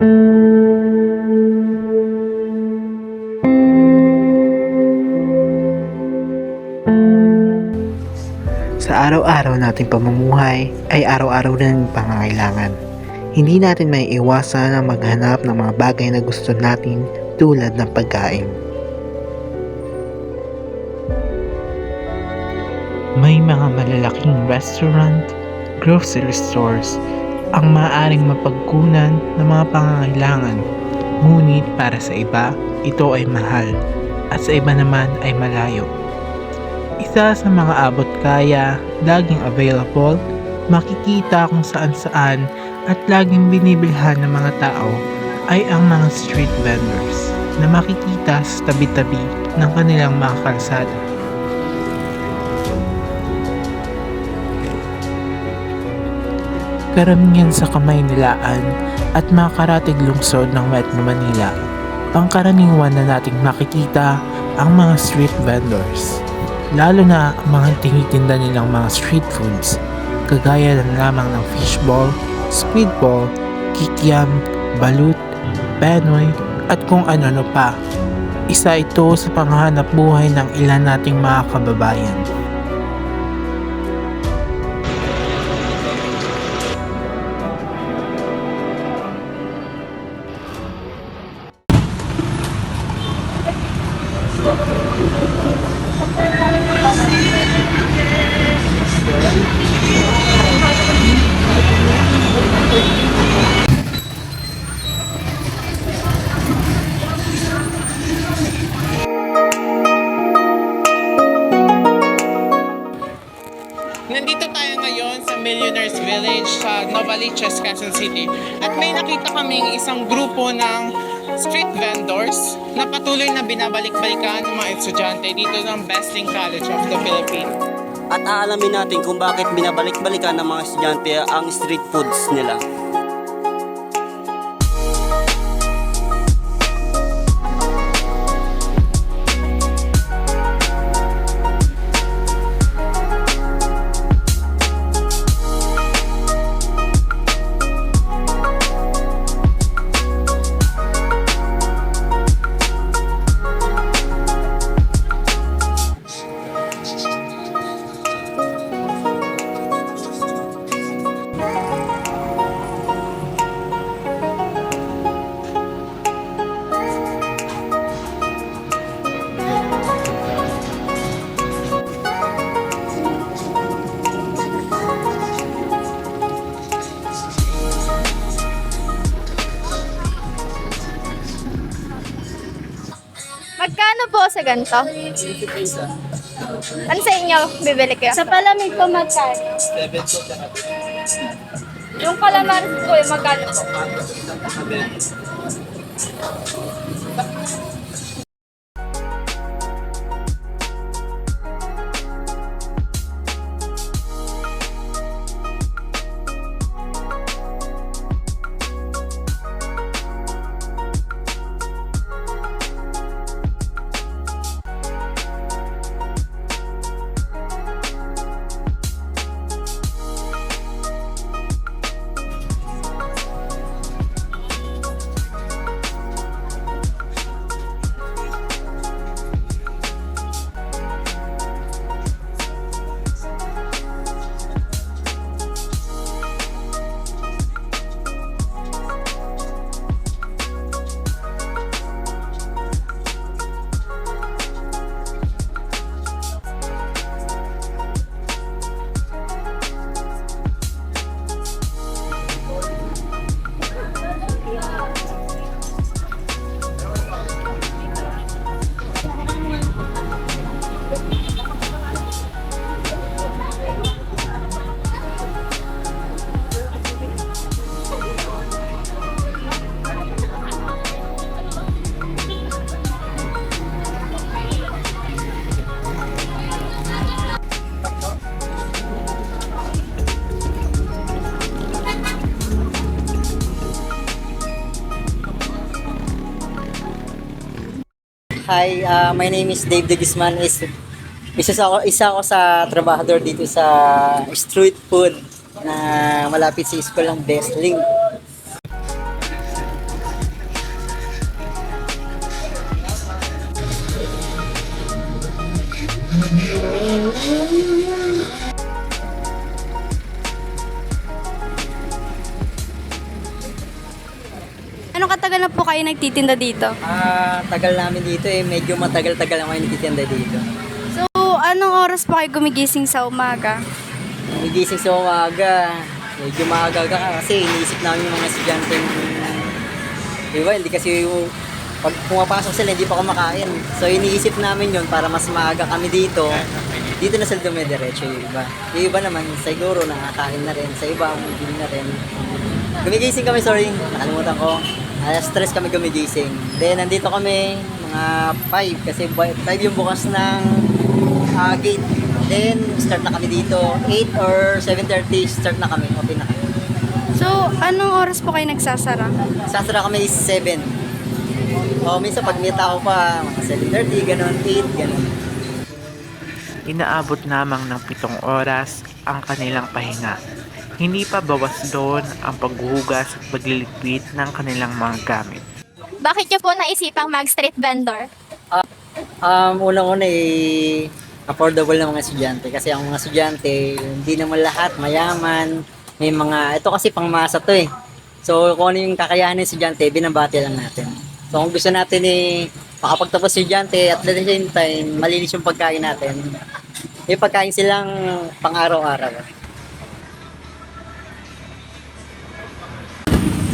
Sa araw-araw nating pamumuhay ay araw-araw din pangangailangan. Hindi natin may iwasan ang maghanap ng mga bagay na gusto natin tulad ng pagkain. May mga malalaking restaurant, grocery stores ang maaaring mapagkunan ng mga pangangailangan. Ngunit para sa iba, ito ay mahal at sa iba naman ay malayo. Isa sa mga abot kaya, laging available, makikita kung saan-saan at laging binibilhan ng mga tao ay ang mga street vendors na makikita sa tabi-tabi ng kanilang mga kalsada. Karamihan sa Kamaynilaan at mga karatig lungsod ng Metro Manila, pangkaraniwan na nating makikita ang mga street vendors. Lalo na ang mga tinitinda nilang mga street foods, kagaya na lamang ng fishball, squidball, kikiam, balut, penoy, at kung ano-ano pa. Isa ito sa panghanap buhay ng ilan nating mga kababayan. Nandito tayo ngayon sa Millionaires Village sa Novaliches, Quezon City. At may nakita kaming isang grupo ng street vendors na patuloy na binabalik-balikan ng mga estudyante dito ng Besting College of the Philippines. At aalamin natin kung bakit binabalik-balikan ng mga estudyante ang street foods nila. Magkano po sa ganito? Ano sa inyo? Bibili kayo? Sa palamig po magkano? Yung calamares po, magkano po? Hi, my name is Dave De Guzman. Isa ako sa trabahador dito sa street food na malapit sa school ng Bestling. Anong katagal na po kayo nagtitinda dito? Tagal namin dito eh. Medyo matagal-tagal ako yung nagtitinda dito. So, anong oras po kayo gumigising sa umaga? Nagising sa umaga. Medyo maaga kasi iniisip namin yung mga estudyante. Diba, hindi kasi pag pumapasok sila, hindi pa kumakain. So iniisip namin yun para mas maaga kami dito. Dito na sila dumidiretso yung iba. Yung iba naman, siguro nakakain na rin. Sa iba, hindi na rin. Gumigising kami, sorry. Nakalimutan ko. Stress kami gumigising. Then, nandito kami, mga 5. Kasi 5 yung bukas ng gate. Then, start na kami dito. 8 or 7:30, start na kami. Open na kami. So, anong oras po kayo nagsasara? Sasara kami is 7. O, minsan pag may tao pa, mga 7:30, ganun, 8, ganun. Inaabot lamang ng 7 oras ang kanilang pahinga. Hindi pa bawas doon ang paghuhugas at pagliligpit ng kanilang mga gamit. Bakit niyo po naisipang mag-street vendor? Unang-una affordable ng mga estudyante. Kasi ang mga estudyante, hindi naman lahat mayaman. May mga, ito kasi pangmasa to eh. So kung ano yung kakayahan ng estudyante, binabati lang natin. So kung gusto natin makapagtapos estudyante at at the same time, malinis yung pagkain natin. May pagkain silang pang-araw-araw.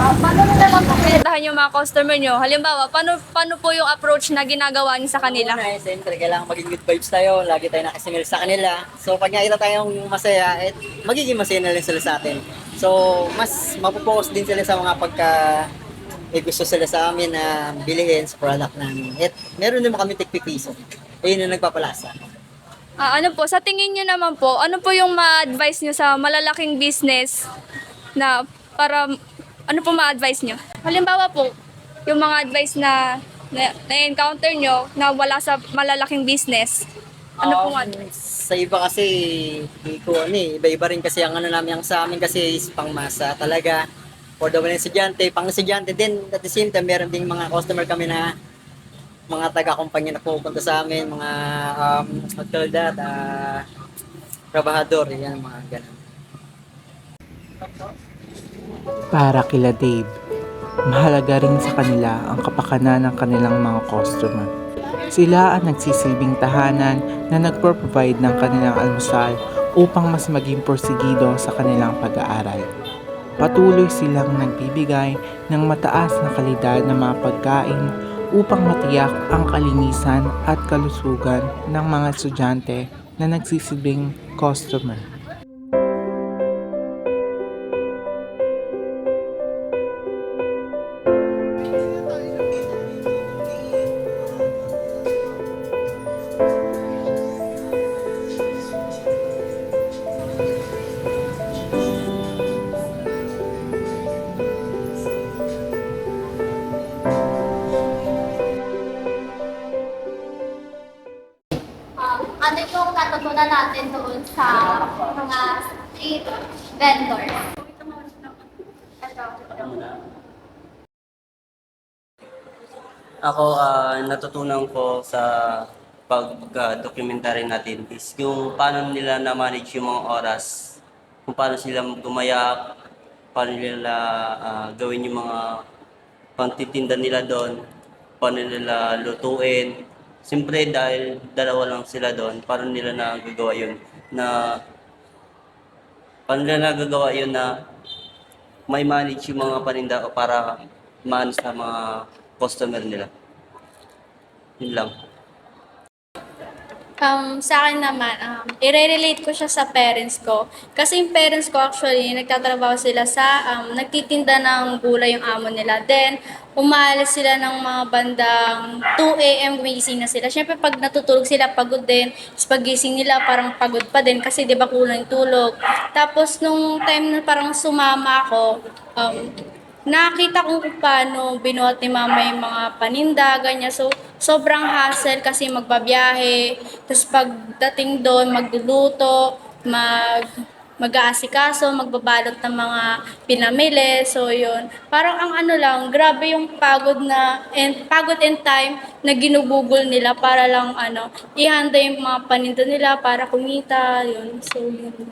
Paano mo naman pagkakitahan yung mga customer nyo? Halimbawa, paano po yung approach na ginagawa niyo sa kanila? Una, siyempre, kailangan maging good vibes tayo. Lagi tayo nakasimil sa kanila. So, pag nakita tayong masaya, magiging masaya na rin sila sa atin. So, mas mapopokus din sila sa mga gusto sila sa amin na bilihin sa product namin. At meron naman kami tig-piso. Ayun yung nagpapalasa. Ano po, sa tingin nyo naman po, ano po yung ma-advise nyo sa malalaking business na para, ano po ma-advise nyo? Halimbawa po, yung mga advice na-encounter nyo na wala sa malalaking business, ano po advice? Sa iba kasi, iba-iba rin kasi ang namin, ang sa amin kasi is pangmasa talaga. For the estudyante, pang estudyante din, at the same time, meron ding mga customer kami na mga taga-kumpanya na pupunta sa amin, mga what call that, trabahador, yan, mga ganun. Para kila Dave, mahalaga rin sa kanila ang kapakanan ng kanilang mga customer. Sila ang nagsisilbing tahanan na nagpo-provide ng kanilang almusal upang mas maging porsigido sa kanilang pag-aaral. Patuloy silang nagbibigay ng mataas na kalidad ng mga pagkain upang matiyak ang kalinisan at kalusugan ng mga estudyante na nagsisilbing customer. Ano yung natutunan natin doon sa mga street vendors? Ako, natutunan ko sa pag-documentary natin is yung paano nila na-manage yung mga oras, kung paano sila gumayak, paano nila gawin yung mga pangtitinda nila doon, paano nila lutuin. Siyempre dahil dalawa lang sila doon, paano nila nagagawa yun na may manage yung mga paninda o para maano sa mga customer nila. Yun lang. Sa akin naman, i-relate ko siya sa parents ko. Kasi yung parents ko actually, nagtatrabaho sila sa, nagtitinda ng gulay yung amo nila. Then, umalis sila ng mga bandang 2 a.m. gumigising na sila. Siyempre, pag natutulog sila, pagod din. Tapos pagising nila, parang pagod pa din kasi di ba kulang yung tulog. Tapos, nung time na parang sumama ako, nakita ko kung paano binuhat ni mama yung mga paninda, ganyan. So, sobrang hassle kasi magbabiyahe. Tapos pagdating doon, magluluto, mag-aasikaso, magbabalot ng mga pinamili. So, yun. Parang ang ano lang, grabe yung pagod and time na ginugugol nila para lang ihanda yung mga paninda nila para kumita. Yun. So, yun.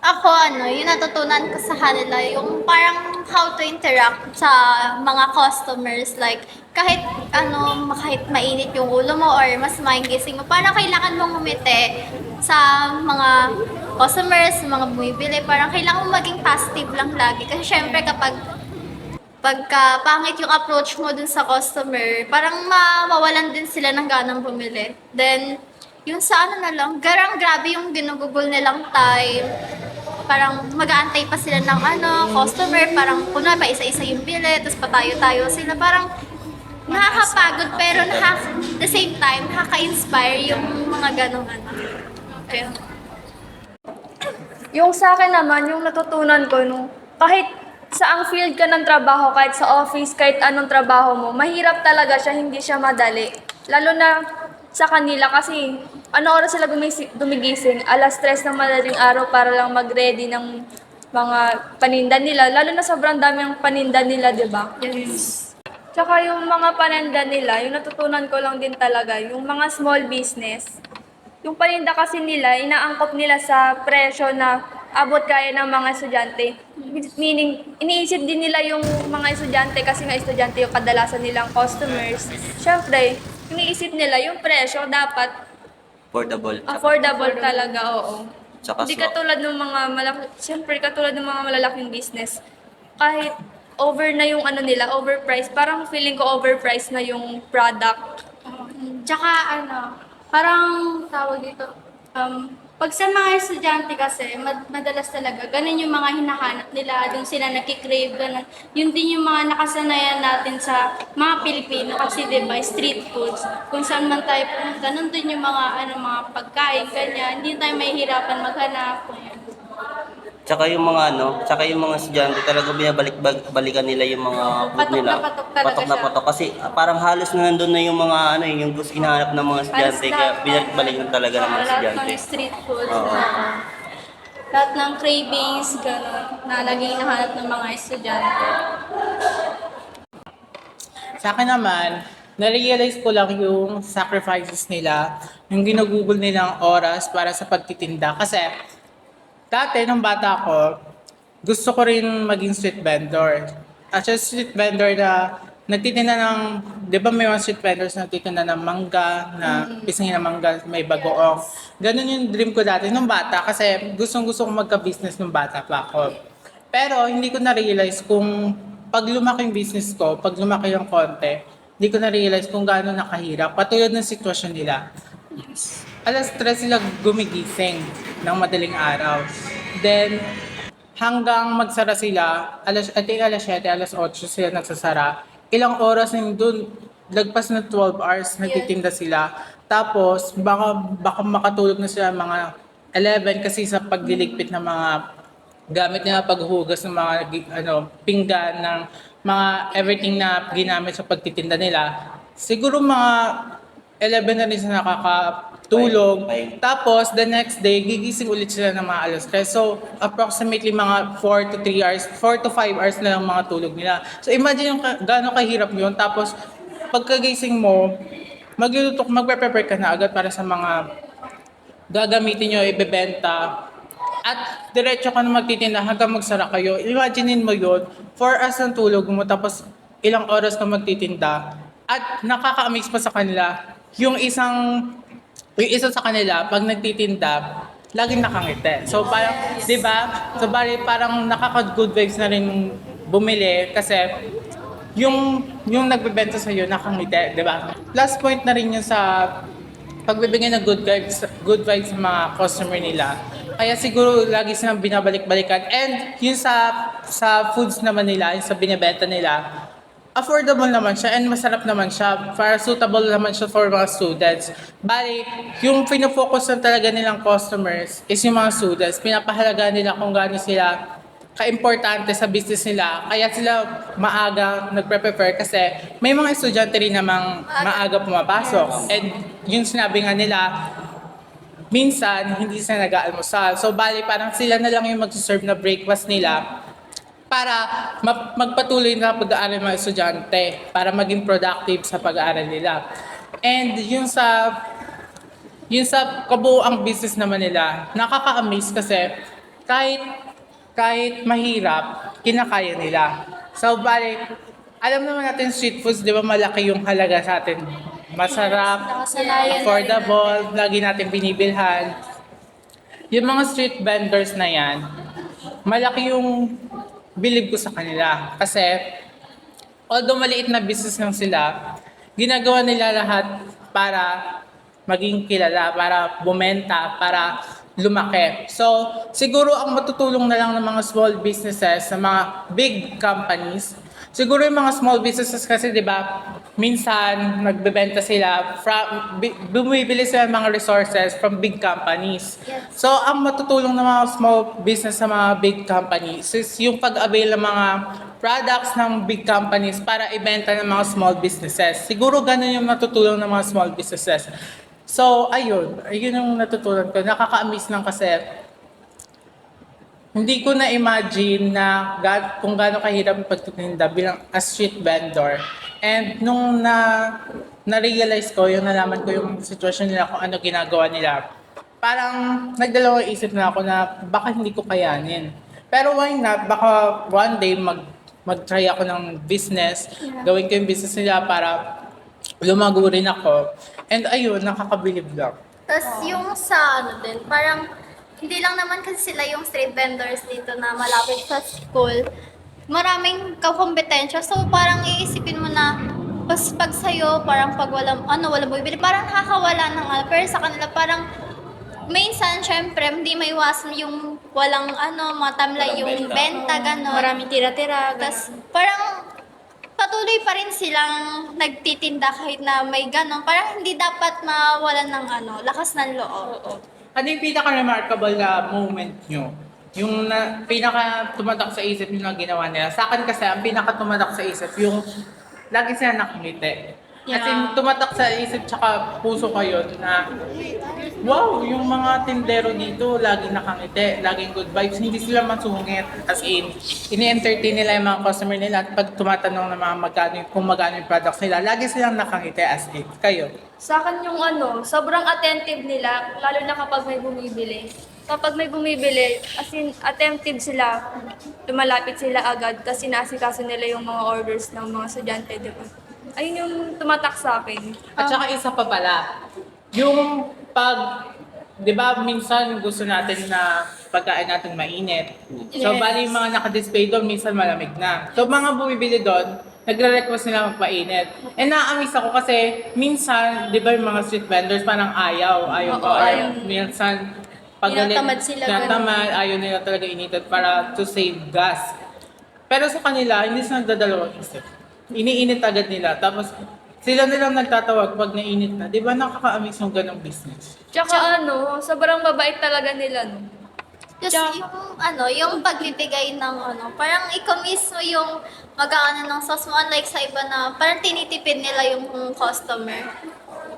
Ako, yung natutunan ko sa kanila, yung parang how to interact sa mga customers. Like, kahit, kahit mainit yung ulo mo or mas mainggising mo, parang kailangan mong umiti sa mga customers, mga bumibili. Parang kailangan mong maging positive lang lagi. Kasi syempre pagka pangit yung approach mo dun sa customer, parang mawawalan din sila ng ganang bumili. Then, yung sa na lang, grabe yung ginugugol nilang time. Parang mag-aantay pa sila ng customer, parang kunwari pa isa-isa yung bili, tapos patayo-tayo sila. Parang nakakapagod pero the same time, nakaka-inspire yung mga ganong Ayun. Yung sa akin naman, yung natutunan ko, kahit saang field ka ng trabaho, kahit sa office, kahit anong trabaho mo, mahirap talaga siya, hindi siya madali. Lalo na sa kanila kasi, oras sila gumigising? 3:00 ng madaling araw para lang mag-ready ng mga paninda nila. Lalo na sobrang dami ng paninda nila, di ba? Yes. Tsaka yung mga paninda nila, yung natutunan ko lang din talaga, yung mga small business, yung paninda kasi nila, inaangkop nila sa presyo na abot kaya ng mga estudyante. Meaning, iniisip din nila yung mga estudyante kasi nga estudyante yung kadalasan nilang customers. Siyempre, iniisip nila yung presyo dapat affordable talaga, oo. Tsaka Hindi katulad ng mga siyempre katulad ng mga malalaking business. Kahit over na yung nila, overpriced, parang feeling ko overpriced na yung product. Tsaka parang tawag dito, pag sa mga estudyante kasi, madalas talaga, ganun yung mga hinahanap nila, doon sila nakikrave, ganun. Yun din yung mga nakasanayan natin sa mga Pilipino kasi diba, street foods. Kung saan man tayo pumunta, nandun yung mga, mga pagkain, ganyan. Hindi tayo mahihirapan maghanap. Tsaka yung mga estudyante talaga binabalik-balikan nila yung mga food Patok nila. na patok talaga Patok na siya. patok kasi parang halos na nandun na yung mga yung gusto hinahanap ng mga estudyante Halos kaya lahat, binalik-balikan talaga ng mga lahat estudyante. ng street foods. Oo. Lahat ng cravings, gano'n, na laging hinahanap ng mga estudyante. Sa akin naman, na-realize ko lang yung sacrifices nila, yung ginugugol nilang oras para sa pagtitinda. Kasi dati, nung bata ko, gusto ko rin maging street vendor. Actually, street vendor na nagtitinda ng, di ba may mga street vendors na nagtitinda ng mangga, na pisngin na mangga, may bagoong. Ganun yung dream ko dati nung bata kasi gustong-gusto ko magka-business nung bata pa ako. Pero hindi ko na-realize kung pag lumaki yung business ko, pag lumaki yung konti, hindi ko na-realize kung gaano nakahirap. Patulad ng sitwasyon nila. 3:00 sila gumigising ng madaling araw. Then, hanggang magsara sila, alas 7, alas 8 sila nagsasara. Ilang oras na doon, lagpas na 12 hours, nagtitinda sila. Tapos, baka makatulog na sila mga 11 kasi sa pagliligpit ng mga gamit nila, paghugas ng mga pinggan, ng mga everything na ginamit sa pagtitinda nila. Siguro mga 11 na rin sila nakakatulog. Tapos, the next day, gigising ulit sila ng mga alas 3. So, approximately mga 4 to 5 hours na lang mga tulog nila. So, imagine yung gaano kahirap yun. Tapos, pagkagising mo, magpe-prepare ka na agad para sa mga gagamitin nyo, ibebenta. At diretso ka na magtitinda hanggang magsara kayo. Imaginein mo yun, 4 hours ng tulog mo, tapos ilang oras ka magtitinda. At nakaka-amaze pa sa kanila, yung isa sa kanila, pag nagtitinda, laging nakangiti. So parang, di ba? So parang nakaka-good vibes na rin bumili kasi yung nagbebenta sa iyo nakangiti, di ba? Last point na rin yun sa pagbibigay ng good vibes sa mga customer nila. Kaya siguro lagi silang binabalik-balikan. And yun sa foods naman nila, yung sa binibenta nila, affordable naman siya and masarap naman siya. Para suitable naman siya for mga students. Bali, yung pinofocus na talaga nilang customers is yung mga students. Pinapahalaga nila kung gaano sila ka-importante sa business nila. Kaya sila maaga nagpe-prefer kasi may mga estudyante rin namang maaga pumapasok. And yung sinabi nga nila, minsan hindi sila nag-aalmusal. So bali, parang sila na lang yung mag-serve na breakfast nila para magpatuloy na pag-aaral ng mga estudyante, para maging productive sa pag-aaral nila. And yun sa kabuuang business naman nila, nakaka-amaze kasi kahit mahirap, kinakaya nila. So, bali, alam naman natin street foods, di ba malaki yung halaga sa atin. Masarap, Nakasanayan affordable, lagi natin binibilhan. Yung mga street vendors na yan, malaki yung believe ko sa kanila. Kasi, although maliit na business lang sila, ginagawa nila lahat para maging kilala, para bumenta, para lumaki. So, siguro ang matutulong na lang ng mga small businesses, sa mga big companies, siguro yung mga small businesses kasi, di ba, minsan nagbebenta sila, bumibili sila ng mga resources from big companies. Yes. So, ang matutulong ng mga small business sa mga big companies is yung pag-avail ng mga products ng big companies para ibenta ng mga small businesses. Siguro ganun yung natutulong ng mga small businesses. So, ayun yung natutunan ko. Nakaka-amaze lang kasi hindi ko na-imagine na kung gaano kahirap pagtitinda bilang a street vendor. And nung na-realize ko, yung nalaman ko yung sitwasyon nila, kung ano ginagawa nila, parang nagdalawang isip na ako na baka hindi ko kayanin. Pero why not? Baka one day mag-try ako ng business, gawin ko yung business nila para lumago rin ako. And ayun, nakakabilib lang. Tapos yung sa ano din, parang hindi lang naman kasi sila yung street vendors dito na malapit sa school. Maraming kakompetensya. So parang iisipin mo na pag sa'yo, parang pag walang bumibili, parang nakakawala ng ano. Pero sa kanila parang minsan, syempre, hindi maiwasan yung walang matamlay yung benta, gano'n. Maraming tira-tira. Tapos parang patuloy pa rin silang nagtitinda kahit na may gano'n. Parang hindi dapat mawalan ng lakas ng loob. Ano yung pinaka-remarkable na moment nyo? Yung pinaka-tumatak sa isip nyo na ginawa nila. Sa akin kasi, ang pinaka-tumatak sa isip, yung lagi sila nakangiti. As in, tumatak sa isip tsaka puso ko yun na wow, yung mga tindero dito lagi nakangiti, laging good vibes, hindi sila masungit. As in, ini-entertain nila yung mga customer nila at pag tumatanong ng mga kung magkano yung products nila, lagi silang nakangiti as in. Kayo? Sa akin yung sobrang attentive nila, lalo na kapag may bumibili. Kapag may bumibili, as in, attentive sila, lumalapit sila agad kasi naasikaso nila yung mga orders ng mga estudyante, di ba? Ayun yung tumatak sa akin. At saka isa pa pala, yung di ba minsan gusto natin na pagkain natin mainit. So, bali yung mga nakadisplay doon, minsan malamig na. So, mga bumibili doon, nagre-request nila magpainit. And na-amaze ako kasi minsan, di ba yung mga street vendors parang ayaw. Minsan, Tinatamad sila, tinatamad, ayaw nila talaga initin para to save gas. Pero sa kanila, hindi sila nagdadalawang isip. Iniinit agad nila. Tapos, sila nilang nagtatawag pag nainit na. Di ba nakaka-amaze yung ganong business? Tsaka sobrang babait talaga nila, no? Just yung pagbibigay ng parang ikaw mismo yung mag-aano ng sauce mo, unlike sa iba na parang tinitipid nila yung customer.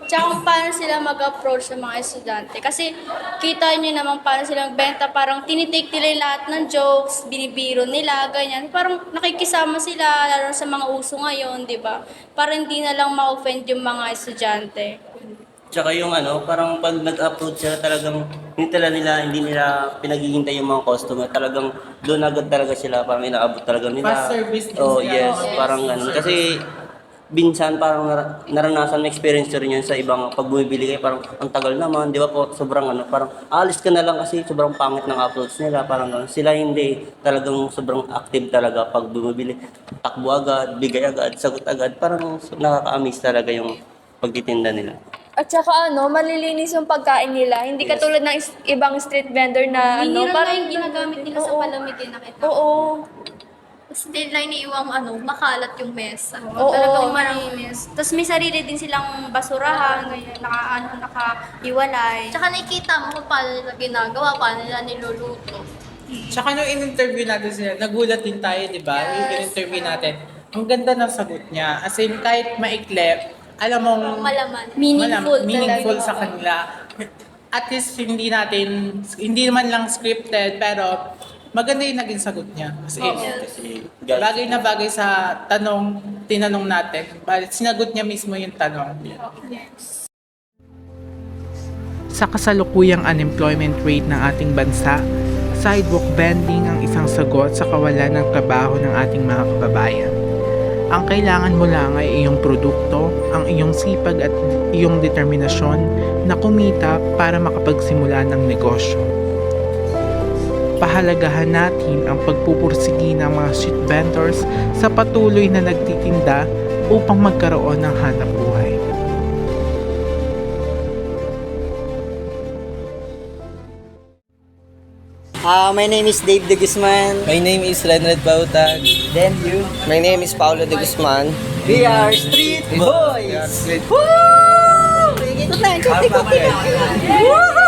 Tsaka kung paano sila mag-approach sa mga estudyante. Kasi kita nyo naman paano sila magbenta. Parang tinitake nila yung lahat ng jokes, binibiro nila, ganyan. Parang nakikisama sila, lalo sa mga uso ngayon, di ba? Para hindi na lang ma-offend yung mga estudyante. Tsaka yung parang pag nag-upload sila talagang hindi nila pinaghihintay yung mga customer. Talagang doon agad talaga sila, parang inaabot talaga nila. Fast service din Oh, sila. yes, parang ganun. Kasi minsan parang naranasan na experience ko rin yun sa ibang pag bumibili kayo, parang ang tagal naman, di ba po, sobrang parang alis ka na lang kasi sobrang pangit ng uploads nila, parang ganun. Sila hindi, talagang sobrang active talaga pag bumibili, takbo agad, bigay agad, sagot agad, parang nakaka-amaze talaga yung pagtitinda nila. At saka malilinis yung pagkain nila. Hindi katulad ng ibang street vendor na Hindi rin parang yung ginagamit nila sa Oo. palamig din nakita. Oo. Tapos hindi nila iniiwang makalat yung mesa. Oo. Talagang maramis. Tapos may sarili din silang basurahan, ganyan, naka-iwalay. Tsaka nakikita mo kung paano nila ginagawa, paano nila niluluto. Tsaka nung in-interview natin sila, nagulat din tayo, di ba? Yung in-interview natin, ang ganda ng sagot niya. As in, kahit maikli, alam mong Malaman. meaningful talaga. sa kanila. At least hindi naman lang scripted, pero maganda yung naging sagot niya. As in, Kasi bagay na bagay sa tinanong natin. Sinagot niya mismo yung tanong. Sa kasalukuyang unemployment rate ng ating bansa, sidewalk vending ang isang sagot sa kawalan ng trabaho ng ating mga kababayan. Ang kailangan mo lang ay iyong produkto, ang iyong sipag at iyong determinasyon na kumita para makapagsimula ng negosyo. Pahalagahan natin ang pagpupursigi ng mga street vendors sa patuloy na nagtitinda upang magkaroon ng hanap buhay. My name is Dave De Guzman. My name is Renred Bautag. Then you. My name is Paulo De Guzman. We are Street Boys! Woo! Ikot na, ikot, ikot, ikot. Woo!